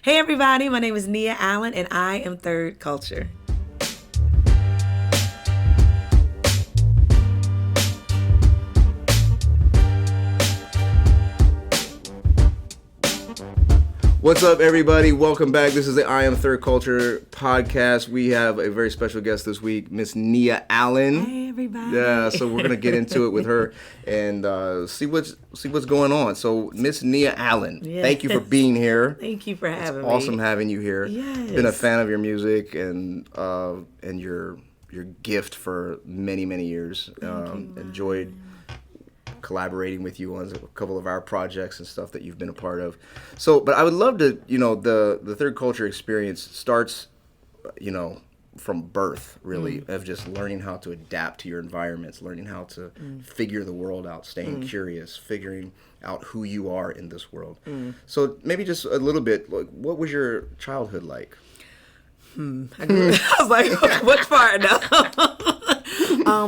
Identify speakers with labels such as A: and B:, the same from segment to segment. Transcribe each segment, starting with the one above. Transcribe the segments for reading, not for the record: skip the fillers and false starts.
A: Hey everybody, my name is Nia Allen and I am Third Culture.
B: What's up, everybody? Welcome back. This is the I Am Third Culture podcast. We have a very special guest this week, Miss Nia Allen.
A: Hey everybody.
B: Yeah, so we're gonna get into it with her and see what's going on. So, Miss Nia Allen, Thank you for being here.
A: Thank you for having me.
B: Awesome having you here.
A: Yes.
B: Been a fan of your music and your gift for many years. Enjoyed collaborating with you on a couple of our projects and stuff that you've been a part of. So, but I would love to, the Third Culture experience starts, from birth, really, of just learning how to adapt to your environments, learning how to figure the world out, staying curious, figuring out who you are in this world. So maybe just a little bit, like, what was your childhood like?
A: I was like, which part now?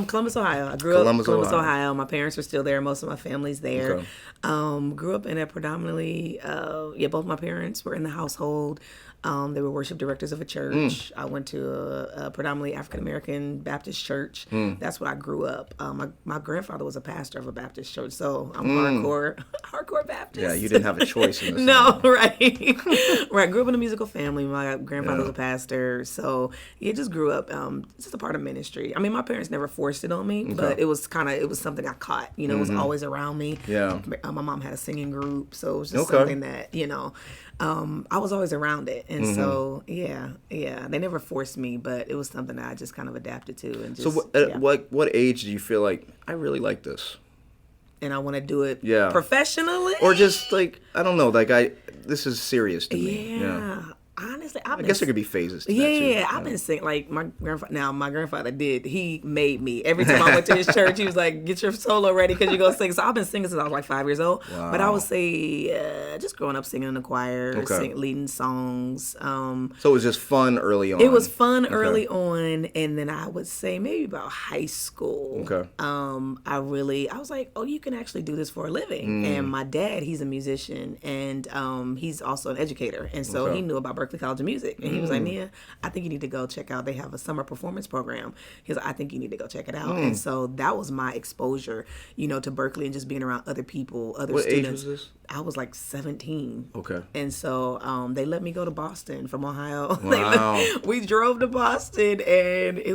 A: Columbus, Ohio. I grew up in Columbus, Ohio. My parents are still there. Most of my family's there. Okay. Grew up in a predominantly, both my parents were in the household. They were worship directors of a church. I went to a predominantly African-American Baptist church. That's where I grew up. My grandfather was a pastor of a Baptist church, so I'm hardcore Baptist.
B: Yeah, you didn't have a choice in this.
A: No, right. Right. I grew up in a musical family. My grandfather was a pastor, so yeah, just grew up just a part of ministry. I mean, my parents never forced it on me, but it was something I caught. It was always around me. Yeah. My mom had a singing group, so it was just something that, I was always around it. And so, they never forced me, but it was something that I just kind of adapted to. And just,
B: so what age do you feel like, I really like this?
A: And I want to do it professionally?
B: Or just like, I don't know, like this is serious to me.
A: Yeah. Honestly,
B: I guess there could be phases to that too.
A: Yeah, I've been singing, like my grandfather he made me. Every time I went to his church, he was like, get your solo ready because you're going to sing. So I've been singing since I was like 5 years old. Wow. But I would say just growing up singing in the choir, leading songs.
B: So it was just fun early on.
A: It was fun early on, and then I would say maybe about high school.
B: Okay.
A: I was like, oh, you can actually do this for a living. And my dad, he's a musician, and he's also an educator. And so he knew about Berklee College of Music, and he was like, Nia, I think you need to go check out, they have a summer performance program. He's like, I think you need to go check it out. And so that was my exposure, to Berklee and just being around other people, other students.
B: What age was this?
A: I was like 17.
B: Okay.
A: And so they let me go to Boston from Ohio.
B: Wow.
A: We drove to Boston, and I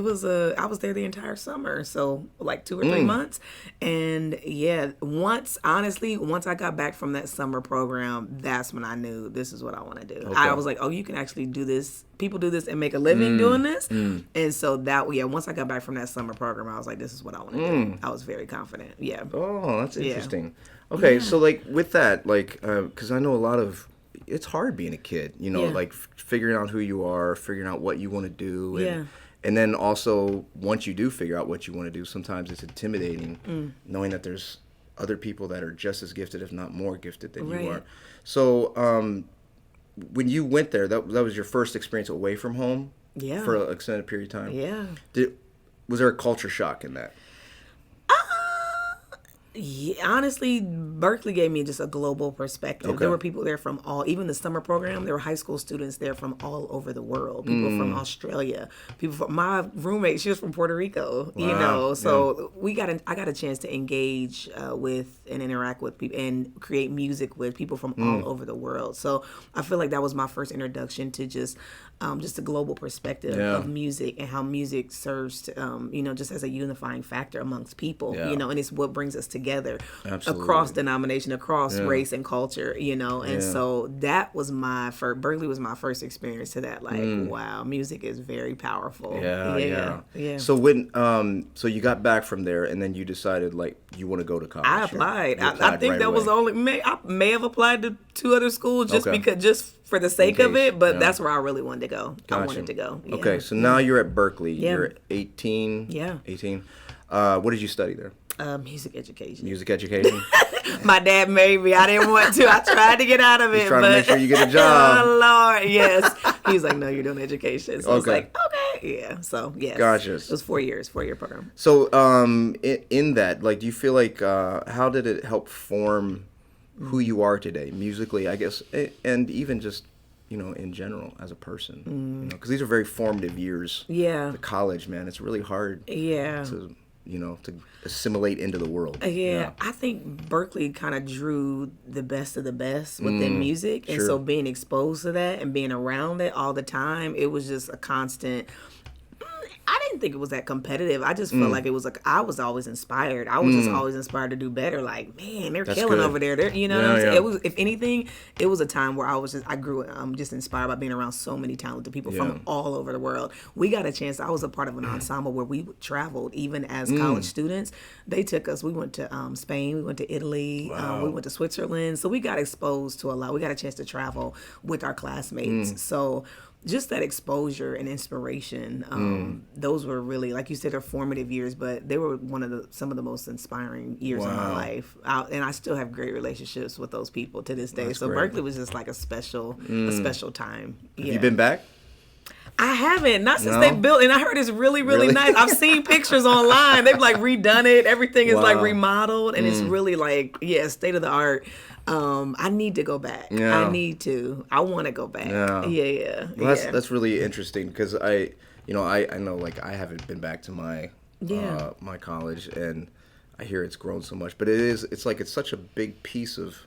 A: was there the entire summer, so like 2 or 3 months. And yeah, once I got back from that summer program, that's when I knew this is what I want to do. Okay. I was like, oh, you can actually do this. People do this and make a living doing this. And so once I got back from that summer program, I was like, this is what I want to do. I was very confident. Yeah.
B: Oh, that's interesting. Okay, so like with that, like, because I know it's hard being a kid, like figuring out who you are, figuring out what you want to do. And then also, once you do figure out what you want to do, sometimes it's intimidating knowing that there's other people that are just as gifted, if not more gifted than you are. So when you went there, that was your first experience away from home for an extended period of time?
A: Yeah.
B: Was there a culture shock in that?
A: Yeah, honestly, Berklee gave me just a global perspective. Okay. There were people there from even the summer program, there were high school students there from all over the world. People from Australia, my roommate, she was from Puerto Rico, so I got a chance to engage with and interact with people and create music with people from all over the world. So I feel like that was my first introduction to just a global perspective of music and how music serves to, just as a unifying factor amongst people, and it's what brings us together across denomination, across race and culture, and so that was Berklee was my first experience to that, wow, music is very powerful. Yeah.
B: So when, so you got back from there and then you decided like you want to go to college.
A: I applied. I think that was I may have applied to 2 other schools just for the sake of it, but that's where I really wanted to go.
B: Gotcha.
A: I wanted to go. Yeah.
B: Okay, so now you're at Berklee. Yeah. You're 18.
A: Yeah.
B: 18. What did you study there?
A: Music education.
B: Music education?
A: My dad made me. I didn't want to. I tried to get out of it.
B: He's trying to make sure you get a job.
A: Oh, Lord, yes. He was like, no, you're doing education. So I was like, okay. Yeah. So, yes.
B: Gotcha.
A: It was 4 years, 4-year program.
B: So, in that, like, do you feel like, how did it help form who you are today, musically, I guess, and even just in general as a person, because these are very formative years.
A: Yeah.
B: The college, man, it's really hard.
A: Yeah.
B: To assimilate into the world.
A: Yeah, I think Berkeley kind of drew the best of the best within music. And
B: sure.
A: so being exposed to that and being around it all the time, it was just a constant. I didn't think it was that competitive. I just felt like it was like I was always inspired. I was just always inspired to do better. Like, man, they're
B: That's
A: killing
B: good.
A: over there. They're, what I'm saying?
B: Yeah.
A: It was, if anything, it was a time where I grew just inspired by being around so many talented people from all over the world. We got a chance. I was a part of an ensemble where we traveled even as college students. They took us. We went to Spain. We went to Italy.
B: Wow.
A: We went to Switzerland. So we got exposed to a lot. We got a chance to travel with our classmates. So just that exposure and inspiration, those were really, like you said, they're formative years, but they were some of the most inspiring years of my life. And I still have great relationships with those people to this day.
B: That's
A: so
B: great.
A: Berkeley was just like a special time.
B: Have you been back?
A: I haven't, not since
B: No?
A: they built, and I heard it's really, really nice. I've seen pictures online. They've like redone it. Everything is like remodeled, and it's really like, state of the art. I need to go back.
B: Yeah.
A: I need to. I want to go back. Yeah.
B: Well, that's really interesting because I know like I haven't been back to my my college, and I hear it's grown so much, but it's like it's such a big piece of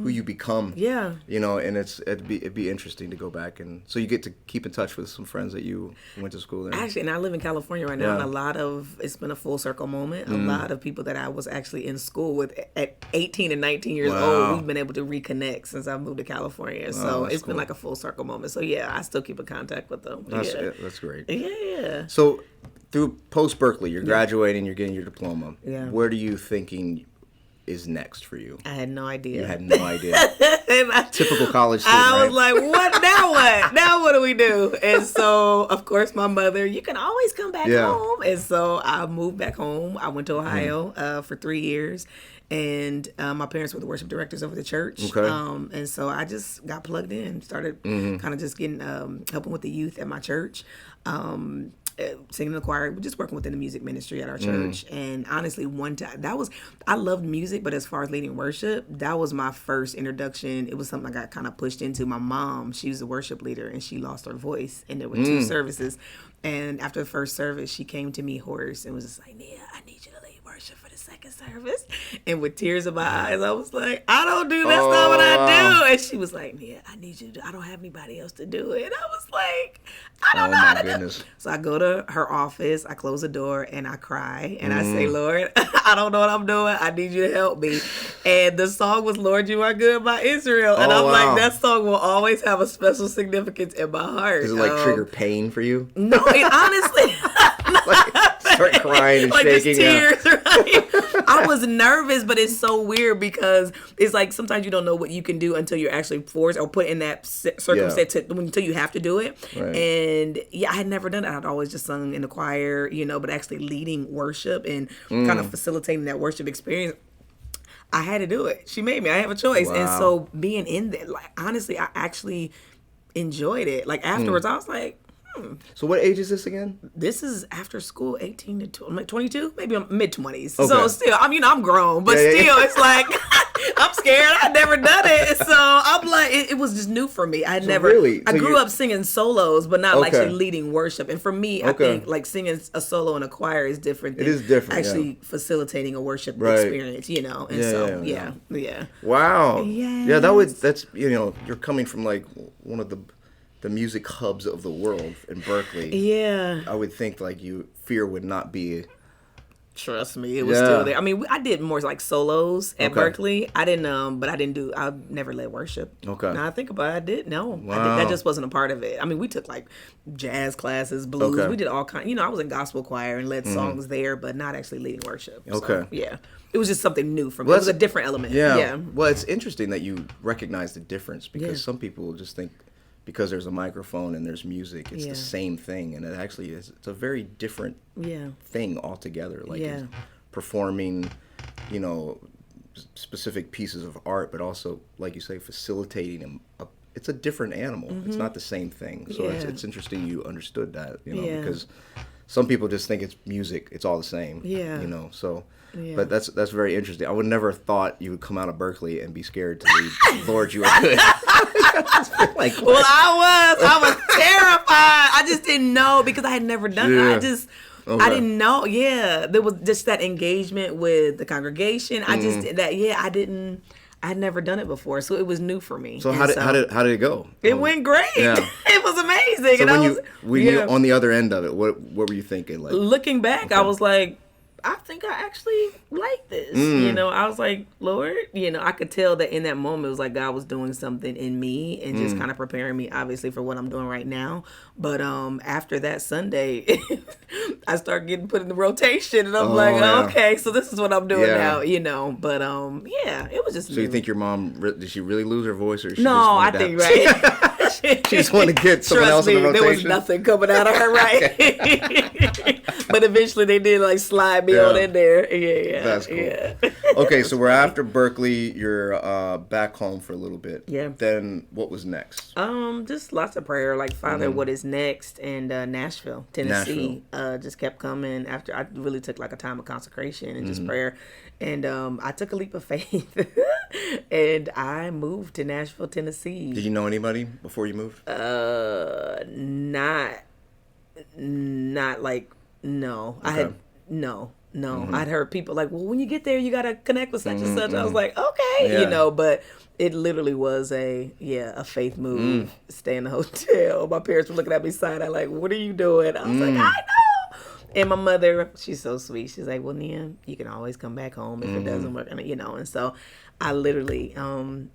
B: who you become.
A: Yeah.
B: And it'd be interesting to go back, and so you get to keep in touch with some friends that you went to school there.
A: Actually, and I live in California right now, and it's been a full circle moment. A lot of people that I was actually in school with at 18 and 19 years old, we've been able to reconnect since I moved to California. So it's been like a full circle moment. So yeah, I still keep in contact with them.
B: That's great.
A: Yeah.
B: So through post Berkeley, you're graduating, you're getting your diploma.
A: Yeah.
B: Where do you thinking is next for you?
A: I had no idea.
B: You had no idea. Typical college student,
A: I was
B: right?
A: like, what now what? Now what do we do? And so, of course, my mother, you can always come back home. And so I moved back home. I went to Ohio for 3 years. And my parents were the worship directors over the church.
B: Okay.
A: And so I just got plugged in, started kind of just getting, helping with the youth at my church. Singing in the choir, just working within the music ministry at our church. And honestly, one time, I loved music, but as far as leading worship, that was my first introduction. It was something I got kind of pushed into. My mom, she was a worship leader, and she lost her voice, and there were 2 services. And after the first service, she came to me hoarse and was just like, Nia, I need you to lead worship for the second service. And with tears in my eyes, I was like, I don't do, that's not what I do. And she was like, Nia, I need you to, I don't have anybody else to do it. And I was like, I don't know how to do it. So I go to her office, I close the door, and I cry. And I say, Lord, I don't know what I'm doing. I need you to help me. And the song was Lord, You Are Good by Israel. And I'm like, that song will always have a special significance in my heart.
B: Does it like trigger pain for you?
A: No, it honestly...
B: Start crying and
A: like
B: shaking.
A: Tears, right? I was nervous, but it's so weird because it's like sometimes you don't know what you can do until you're actually forced or put in that circumstance until you have to do it.
B: Right.
A: And I had never done it. I'd always just sung in the choir, but actually leading worship and kind of facilitating that worship experience. I had to do it. She made me. I have a choice.
B: Wow.
A: And so being in there, like honestly, I actually enjoyed it. Like afterwards, I was like,
B: So what age is this again?
A: This is after school, 18 to 22, maybe I'm mid-20s.
B: Okay.
A: So still, I'm grown, but still, it's like, I'm scared. I've never done it. So I'm like, it was just new for me. I grew up singing solos, but not like actually leading worship. And for me, I think like singing a solo in a choir is different than actually facilitating a worship experience, And yeah.
B: Wow.
A: Yes.
B: Yeah, that's you're coming from like one of the music hubs of the world in Berkeley.
A: Yeah.
B: I would think like fear would not be.
A: Trust me, it was still there. I mean, I did more like solos at Berkeley. I never led worship.
B: Okay.
A: Now I think about it, I did. No,
B: Wow.
A: that just wasn't a part of it. I mean, we took like jazz classes, blues.
B: Okay.
A: We did all kinds. I was in gospel choir and led songs there, but not actually leading worship. So,
B: Okay.
A: yeah. It was just something new for me. It was a different element. Yeah.
B: Well, it's interesting that you recognize the difference because some people just think because there's a microphone and there's music, it's the same thing, and it actually is. It's a very different thing altogether. Like it's performing, specific pieces of art, but also, like you say, facilitating it's a different animal. It's not the same thing. So it's interesting you understood that, because some people just think it's music. It's all the same.
A: Yeah.
B: You know, so.
A: Yeah.
B: But that's very interesting. I would never have thought you would come out of Berkeley and be scared to leave Lord You Are Good. Like,
A: well, I was terrified. I just didn't know because I had never done it. I didn't know. Yeah, there was just that engagement with the congregation. I had never done it before, so it was new for me.
B: So how did it go?
A: It went great. Yeah. It was amazing.
B: So
A: and
B: when you on the other end of it, what were you thinking? Like,
A: looking back, I was like, I think I actually like this. You know, I was like, Lord, you know, I could tell that in that moment it was like God was doing something in me and just kind of preparing me, obviously, for what I'm doing right now. But after that Sunday, I started getting put in the rotation, and I'm okay, so this is what I'm doing now, you know. But it was just.
B: So you think your mom did she really lose her voice, or
A: I think right.
B: She just wanted to get someone else in the rotation.
A: There was nothing coming out of her, right? But eventually they did like slide me on in there. Yeah.
B: That's cool. Yeah. Okay, so we're after Berkeley. You're back home for a little bit.
A: Yeah.
B: Then what was next?
A: Just lots of prayer. Like, Father, what is next? And Nashville, Tennessee, just kept coming after. I really took like a time of consecration and just prayer. And I took a leap of faith, and I moved to Nashville, Tennessee.
B: Did you know anybody before you moved?
A: Not like, no. Okay. I had, no. I'd heard people like, well, when you get there, you got to connect with such and such. I was like, okay, you know, but it literally was a faith move. Stay in the hotel. My parents were looking at me side eye like, what are you doing? I was like, I know. And my mother, she's so sweet. She's like, well, Nia, you can always come back home if it doesn't work. You know, and so I literally, I moved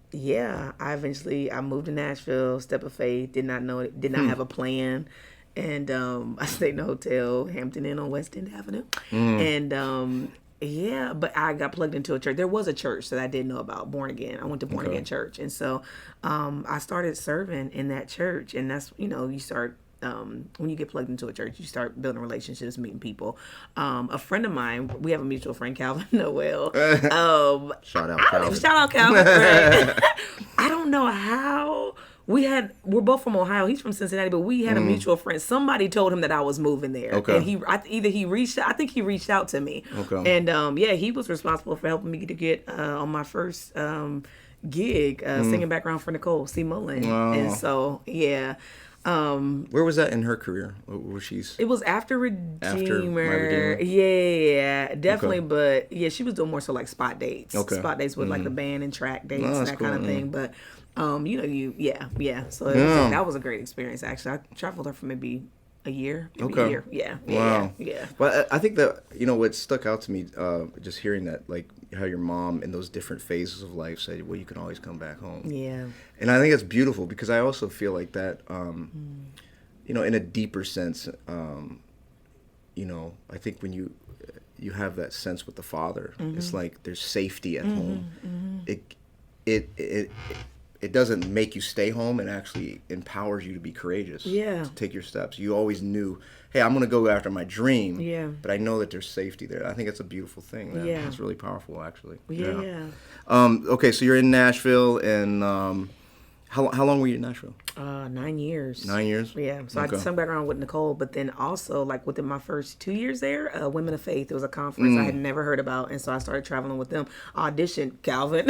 A: to Nashville, step of faith, did not know it, did not have a plan. And I stayed in a hotel, Hampton Inn on West End Avenue. And but I got plugged into a church. There was a church that I didn't know about, Born Again. I went to Born Again Church. And so I started serving in that church. And that's, you know, you start, when you get plugged into a church, you start building relationships, meeting people. A friend of mine, we have a mutual friend, Calvin Noel.
B: Shout out
A: Calvin. Right. I don't know how. We're both from Ohio. He's from Cincinnati, but we had a mutual friend. Somebody told him that I was moving there. Okay. And I think he reached out to me. Okay. And he was responsible for helping me to get on my first gig, singing background for Nicole C. Mullen. Wow. And so,
B: where was that in her career? Where she's?
A: It was after Redeemer. Yeah, definitely. Okay. But she was doing more so like spot dates. Okay. Spot dates with like the band and track dates and that kind of thing. But So that was a great experience. Actually, I traveled there for maybe a year. Yeah.
B: Wow.
A: Yeah.
B: But I think that, you know, what stuck out to me, just hearing that, like how your mom in those different phases of life said, well, you can always come back home.
A: Yeah.
B: And I think it's beautiful because I also feel like that, you know, in a deeper sense, you know, I think when you have that sense with the Father, it's like there's safety at home. It doesn't make you stay home, and actually empowers you to be courageous. Yeah. To take your steps. You always knew, hey, I'm going to go after my dream. Yeah. But I know that there's safety there. I think it's a beautiful thing, man. Yeah. It's really powerful, actually.
A: Yeah.
B: Okay, so you're in Nashville, and how long were you in Nashville?
A: 9 years.
B: 9 years?
A: Yeah. So I sung background with Nicole, but then also like within my first 2 years there, Women of Faith, it was a conference I had never heard about. And so I started traveling with them. Auditioned Calvin.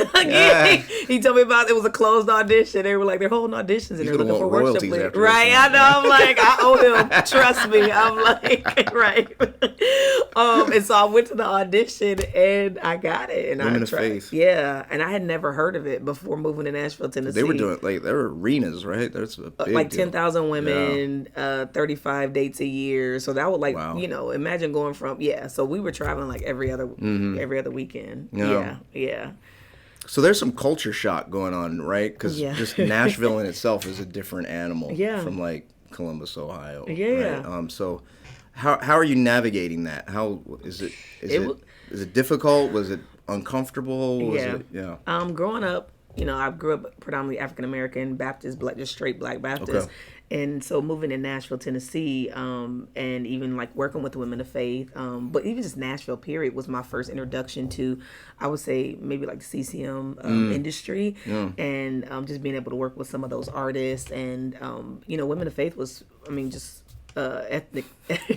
A: He told me about it. It was a closed audition. They were like, they're holding auditions and they're looking for worship leaders. Right. I know. I'm like, I owe him. Trust me. I'm like, right. And so I went to the audition and I got it. And
B: Women of Faith.
A: Yeah. And I had never heard of it before moving to Nashville, Tennessee.
B: They were doing there were arenas, right? There's a big
A: like 10,000 women, 35 dates a year. So that would you know, imagine going from So we were traveling like every other weekend. Yeah.
B: So there's some culture shock going on, right? Because just Nashville in itself is a different animal from like Columbus, Ohio. Yeah. Right? So how are you navigating that? How is it? Is it difficult? Was it uncomfortable?
A: Growing up, you know, I grew up predominantly African American, Baptist, just straight Black Baptist. Okay. And so moving to Nashville, Tennessee, and even like working with the Women of Faith, but even just Nashville, period, was my first introduction to, I would say, maybe like the CCM industry, and just being able to work with some of those artists. And, you know, Women of Faith was, just ethnic,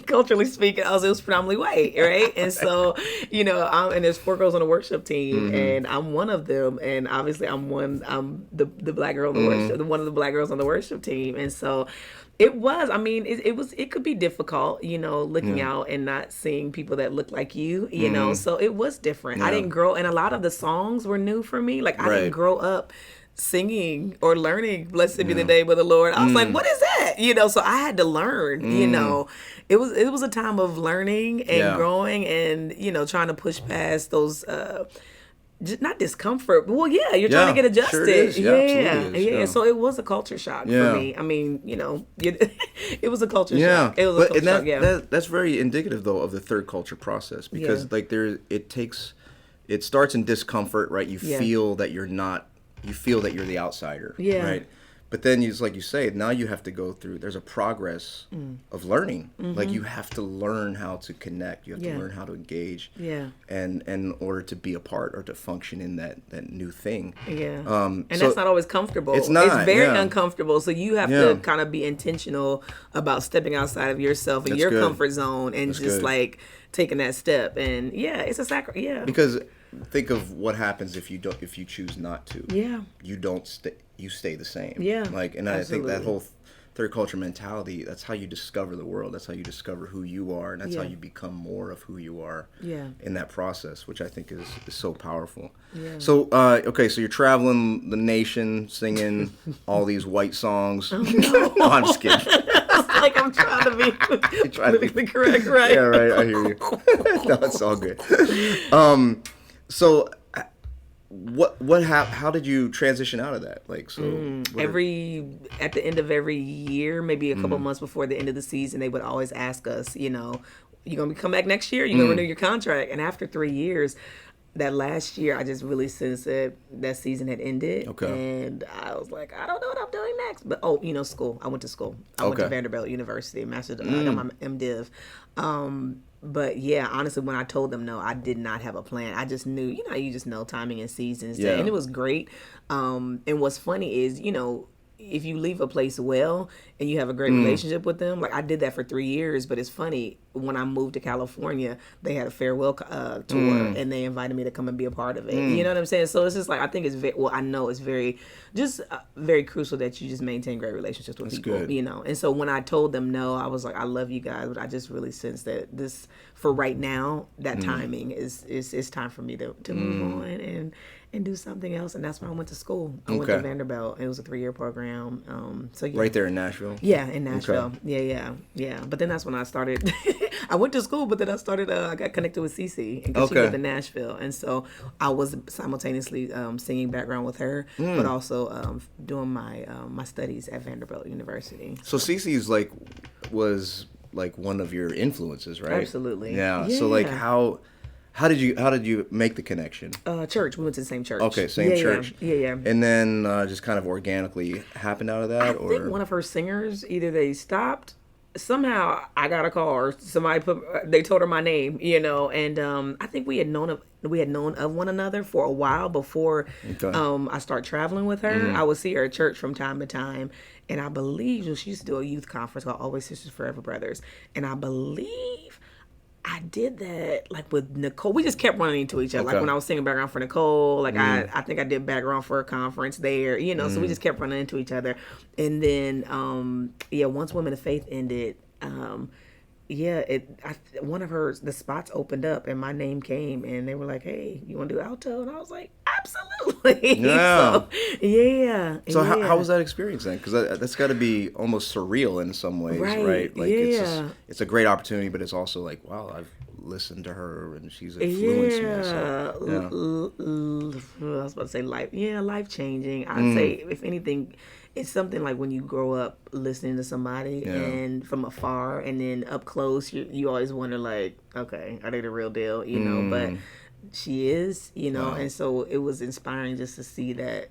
A: culturally speaking, it was predominantly white, right? And so, and there's 4 girls on the worship team, and I'm one of them, and obviously I'm the black girl on the worship, one of the black girls on the worship team, and so it was. I mean, it could be difficult, looking out and not seeing people that look like you, know. So it was different. I didn't grow, and a lot of the songs were new for me. Like I didn't grow up singing or learning "Blessed be the name of the Lord." I was like, "What is that?" So I had to learn. It was a time of learning and growing, and trying to push past those. Not discomfort, but you're trying to get adjusted.
B: Sure it is.
A: Yeah. So it was a culture shock for me. I mean, it was a culture shock. It was a culture shock.
B: That's very indicative though of the third culture process, because like it starts in discomfort, right? You feel that you're the outsider, right? But then, like you say, now you have to go through, there's a progress of learning. Like you have to learn how to connect. You have to learn how to engage. And in order to be a part or to function in that new thing.
A: And that's not always comfortable.
B: It's not.
A: It's very uncomfortable. So you have to kind of be intentional about stepping outside of yourself and your comfort zone and like taking that step. And it's a sacrifice.
B: Because think of what happens if you choose not to. You don't stay. You stay the same. And I think that whole third culture mentality, that's how you discover the world. That's how you discover who you are, and that's how you become more of who you are in that process, which I think is so powerful. So so you're traveling the nation singing all these white songs. No, I'm just kidding.
A: It's like I'm trying to be politically correct, right?
B: Yeah, right. I hear you. No, it's all good. So how did you transition out of that? Like, so
A: at the end of every year, maybe a couple months before the end of the season, they would always ask us, you gonna come back next year? You gonna renew your contract? And after 3 years, that last year, I just really sensed that season had ended. And I was like, I don't know what I'm doing next. But school. I went to school. I went to Vanderbilt University, I got my MDiv. But honestly, when I told them no, I did not have a plan. I just knew, you just know timing and seasons. And it was great. And what's funny is, if you leave a place well and you have a great relationship with them, like I did that for 3 years. But it's funny, when I moved to California, they had a farewell tour and they invited me to come and be a part of it. You know what I'm saying? So it's just like, I think I know it's very crucial that you just maintain great relationships with people, good. And so when I told them no, I was like, I love you guys, but I just really sense that this, for right now, that timing is time for me to move on and do something else. And that's when I went to school. I went to Vanderbilt. It was a 3-year program.
B: Right there in Nashville?
A: Yeah, in Nashville. Okay. Yeah. But then that's when I started. I went to school, but then I got connected with Cece, because she lived in Nashville. And so I was simultaneously singing background with her, but also doing my studies at Vanderbilt University.
B: So Cece's was one of your influences, right?
A: Absolutely.
B: Yeah. So how did you make the connection?
A: Church. We went to the same church.
B: Okay, same church.
A: Yeah.
B: And then just kind of organically happened out of that?
A: I think one of her singers, either they stopped, somehow I got a call, or somebody they told her my name, and I think we had known of one another for a while before I start traveling with her. I would see her at church from time to time, and I believe she used to do a youth conference called Always Sisters Forever Brothers, and I believe I did that with Nicole. We just kept running into each other. Like when I was singing background for Nicole, I think I did background for a conference there, so we just kept running into each other. And then, once Women of Faith ended, one of the spots opened up and my name came and they were like, hey, you want to do alto? And I was like, absolutely.
B: Yeah.
A: So,
B: how was that experience then? Because that's got to be almost surreal in some ways, right? It's a great opportunity, but it's also like, wow, I've listened to her and she's influenced me. So,
A: I was about to say life changing. I'd say, if anything, it's something like when you grow up listening to somebody and from afar, and then up close, you always wonder, like, okay, are they the real deal? But she is, and so it was inspiring just to see that,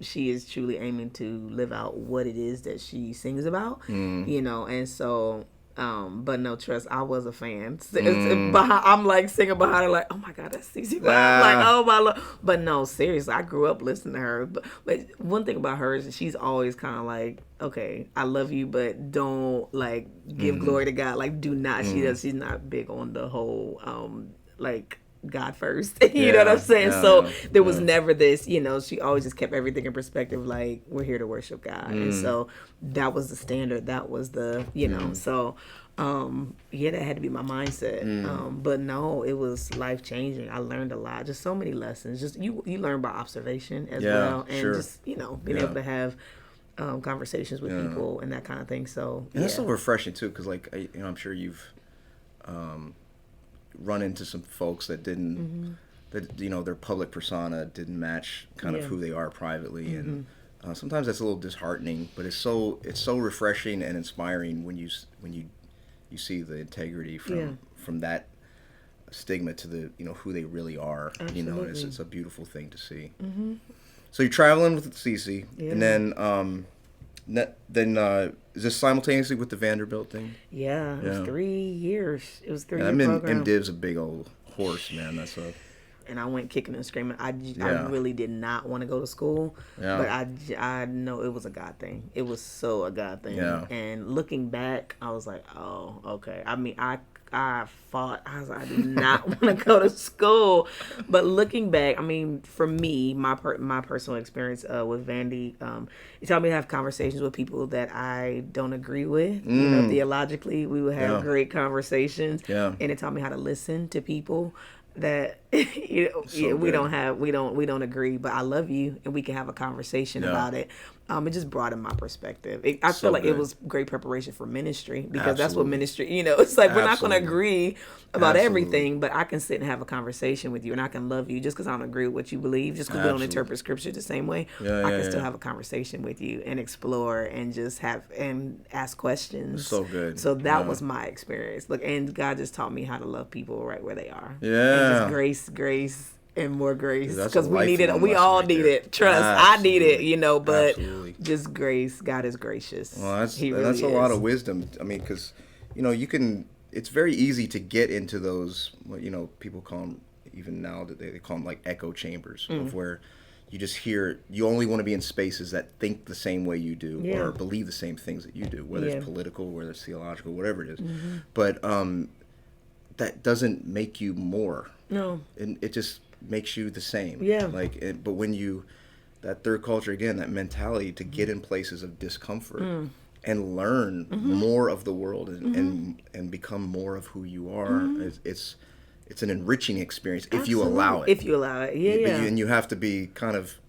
A: she is truly aiming to live out what it is that she sings about, and so But no, trust, I was a fan. I'm like singing behind her, like, oh my God, that's CC. Like, oh my Lord. But no, seriously, I grew up listening to her. But one thing about her is she's always kind of like, okay, I love you, but don't like give glory to God. Like, do not. She's not big on the whole like God first. You know what I'm saying? So there was never this, she always just kept everything in perspective, like, we're here to worship God. And so that was the standard. That was the, so that had to be my mindset. But no, it was life changing. I learned a lot, just so many lessons. Just you learn by observation as well, and just being able to have conversations with people and that kind of thing. So
B: and that's so refreshing too, because like I'm sure you've run into some folks that didn't that their public persona didn't match kind of who they are privately, and sometimes that's a little disheartening, but it's so refreshing and inspiring when you see the integrity from that stigma to the who they really are.
A: Absolutely.
B: And it's a beautiful thing to see. So you're traveling with Cece, and then is this simultaneously with the Vanderbilt thing?
A: Yeah, it was 3 years. It was 3 year
B: MDiv's
A: program.
B: a big old horse, man. That's a.
A: And I went kicking and screaming. I really did not want to go to school, but I know it was a God thing. It was so a God thing. Yeah. And looking back, I was like, oh, okay. I mean, I fought. I was like, I do not want to go to school. But looking back, I mean, for me, my personal experience with Vandy, it taught me to have conversations with people that I don't agree with. Theologically, we would have great conversations. Yeah. And it taught me how to listen to people that we don't agree, but I love you and we can have a conversation about it. It just broadened my perspective. I feel like it was great preparation for ministry, because that's what ministry, it's like we're not going to agree about everything, but I can sit and have a conversation with you, and I can love you just because I don't agree with what you believe, just because we don't interpret scripture the same way. I can still have a conversation with you and explore and just ask questions.
B: So good.
A: So that was my experience. Look, and God just taught me how to love people right where they are.
B: Yeah.
A: And just grace and more grace, because we need it. We all need it. Trust, I need it. But just grace. God is gracious.
B: Well, that's a lot of wisdom. I mean, because you can. It's very easy to get into those. People call them, even now that they call them like echo chambers, of where you just hear. You only want to be in spaces that think the same way you do, or believe the same things that you do, whether it's political, whether it's theological, whatever it is. But that doesn't make you more. No, and it just makes you the same. Yeah. But when that third culture again, that mentality to get in places of discomfort and learn more of the world and become more of who you are, it's an enriching experience. Absolutely. If you allow it.
A: If you allow it,
B: And you have to be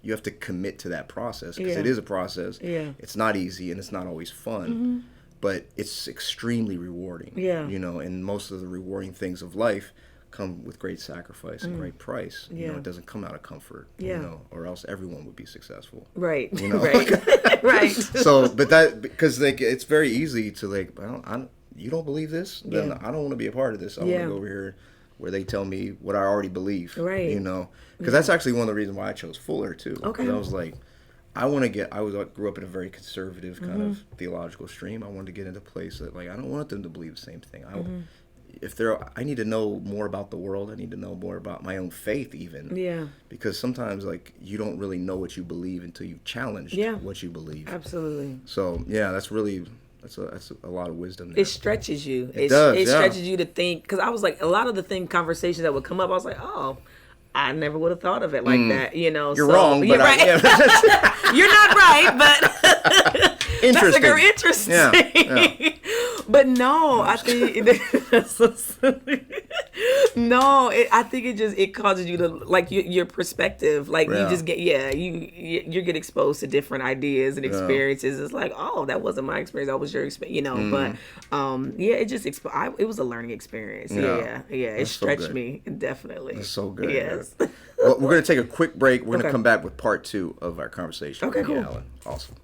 B: you have to commit to that process, because it is a process. Yeah. It's not easy and it's not always fun, but it's extremely rewarding. Yeah. And most of the rewarding things of life come with great sacrifice and great price. It doesn't come out of comfort. Or else everyone would be successful. Right. Right. Right. So, but that, because it's very easy to you don't believe this, then I don't want to be a part of this. I want to go over here where they tell me what I already believe. Right. Because that's actually one of the reasons why I chose Fuller too. Okay. I was like, I grew up in a very conservative kind of theological stream. I wanted to get into a place that I don't want them to believe the same thing. I need to know more about the world. I need to know more about my own faith even. Yeah. Because sometimes you don't really know what you believe until you've challenged what you believe. Absolutely. So that's a lot of wisdom there.
A: It stretches you. It stretches you to think, because I was like, a lot of the conversations that would come up, I was like, oh, I never would have thought of it like that. You're
B: wrong, but
A: you're right. You're not right, but
B: interesting.
A: Interesting. Yeah. But no, I think that's so silly. No, I think it causes you to your perspective. You just get you get exposed to different ideas and experiences. It's like, oh, that wasn't my experience. That was your experience. But it just it was a learning experience. Yeah. It stretched me definitely.
B: That's so good.
A: Yes.
B: Well, we're gonna take a quick break. We're gonna come back with part 2 of our conversation with Nia Allen. Awesome.